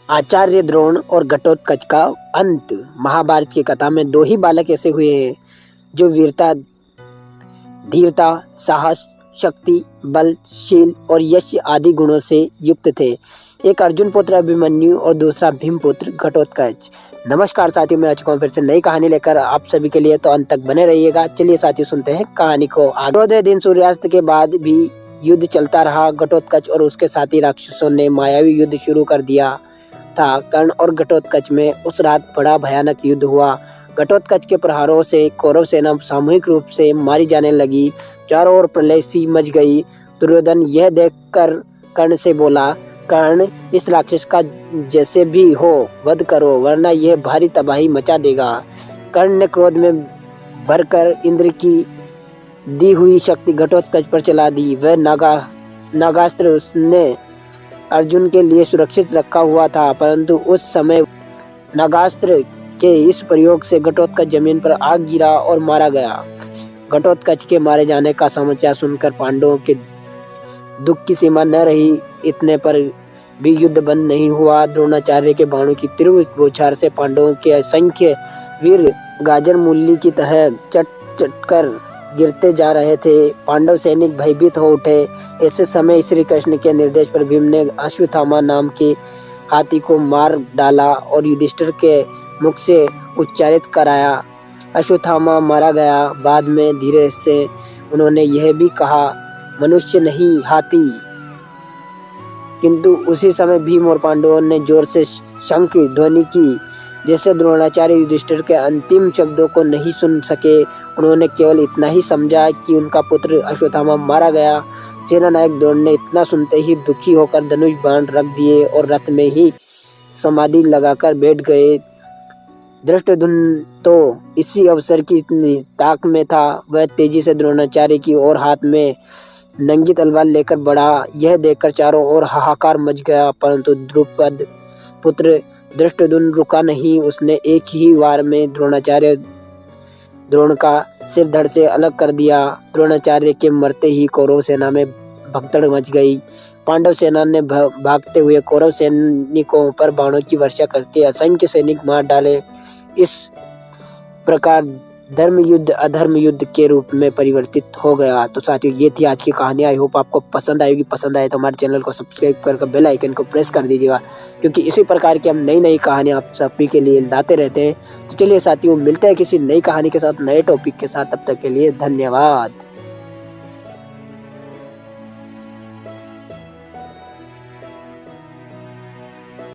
आचार्य द्रोण और घटोत्कच का अंत। महाभारत की कथा में दो ही बालक ऐसे हुए हैं जो वीरता, धीरता, साहस, शक्ति, बल, शील और यश आदि गुणों से युक्त थे। एक अर्जुन पुत्र अभिमन्यु और दूसरा भीम पुत्र घटोत्कच। नमस्कार साथियों, मैं आ चुका हूँ फिर से नई कहानी लेकर आप सभी के लिए, तो अंत तक बने रहिएगा। चलिए साथियों, सुनते हैं कहानी को। आगे दिन सूर्यास्त के बाद भी युद्ध चलता रहा। घटोत्कच और उसके साथी राक्षसों ने मायावी युद्ध शुरू कर दिया था। कर्ण और घटोत्कच में उस रात बड़ा भयानक युद्ध हुआ। घटोत्कच के प्रहारों से कौरव सेना सामूहिक रूप से मारी जाने लगी। चारों ओर प्रलय सी मच गई। दुर्योधन यह देखकर कर्ण से बोला, कर्ण, इस राक्षस का जैसे भी हो वध करो, वरना यह भारी तबाही मचा देगा। कर्ण ने क्रोध में भरकर इंद्र की दी हुई शक्ति घटोत्कच पर चला दी। वह नागास्त्र उसने अर्जुन के लिए सुरक्षित रखा हुआ था, परंतु उस समय नागास्त्र के इस प्रयोग से घटोत्कच जमीन पर आ गिरा और मारा गया। घटोत्कच के मारे जाने का समाचार सुनकर पांडवों के दुख की सीमा न रही। इतने पर भी युद्ध बंद नहीं हुआ। द्रोणाचार्य के बाणों की तीव्र बौछार से पांडवों के असंख्य वीर गाजर मूली की तरह चट चट कर गिरते जा रहे थे। पांडव सैनिक भयभीत हो उठे। ऐसे समय श्री कृष्ण के निर्देश पर भीम ने अश्वत्थामा नाम के हाथी को मार डाला और युधिष्ठिर के मुख से उच्चारित कराया। अश्वत्थामा मारा गया। बाद में धीरे से उन्होंने यह भी कहा, मनुष्य नहीं हाथी। किंतु उसी समय भीम और पांडवों ने जोर से शंख ध्वनि की। जैसे द्रोणाचार्य युधिष्ठिर के अंतिम शब्दों को नहीं सुन सके। उन्होंने केवल इतना ही समझा कि उनका पुत्र अश्वत्थामा मारा गया। सेना नायक द्रोण ने इतना सुनते ही दुखी होकर धनुष बाण रख दिए और रथ में ही समाधि लगाकर बैठ गए। धृष्टद्युम्न तो इसी अवसर की इतनी ताक में था, वह तेजी से द्रोणाचार्य की ओर हाथ में नंगी तलवार लेकर बढ़ा। यह देखकर चारों ओर हाहाकार मच गया, परंतु द्रुपद पुत्र धृष्टद्युम्न रुका नहीं। उसने एक ही वार में द्रोण का सिर धड़ से अलग कर दिया। द्रोणाचार्य के मरते ही कौरव सेना में भगदड़ मच गई। पांडव सेना ने भागते हुए कौरव सैनिकों पर बाणों की वर्षा करके असंख्य सैनिक मार डाले। इस प्रकार धर्म युद्ध अधर्म युद्ध के रूप में परिवर्तित हो गया। तो साथियों, ये थी आज की कहानी। आई होप आपको पसंद आएगी। पसंद आए तो हमारे चैनल को सब्सक्राइब करके बेल आइकन को प्रेस कर दीजिएगा, क्योंकि इसी प्रकार की हम नई नई कहानी आप सभी के लिए लाते रहते हैं। तो चलिए साथियों, मिलते हैं किसी नई कहानी के साथ, नए टॉपिक के साथ। तब तक के लिए धन्यवाद।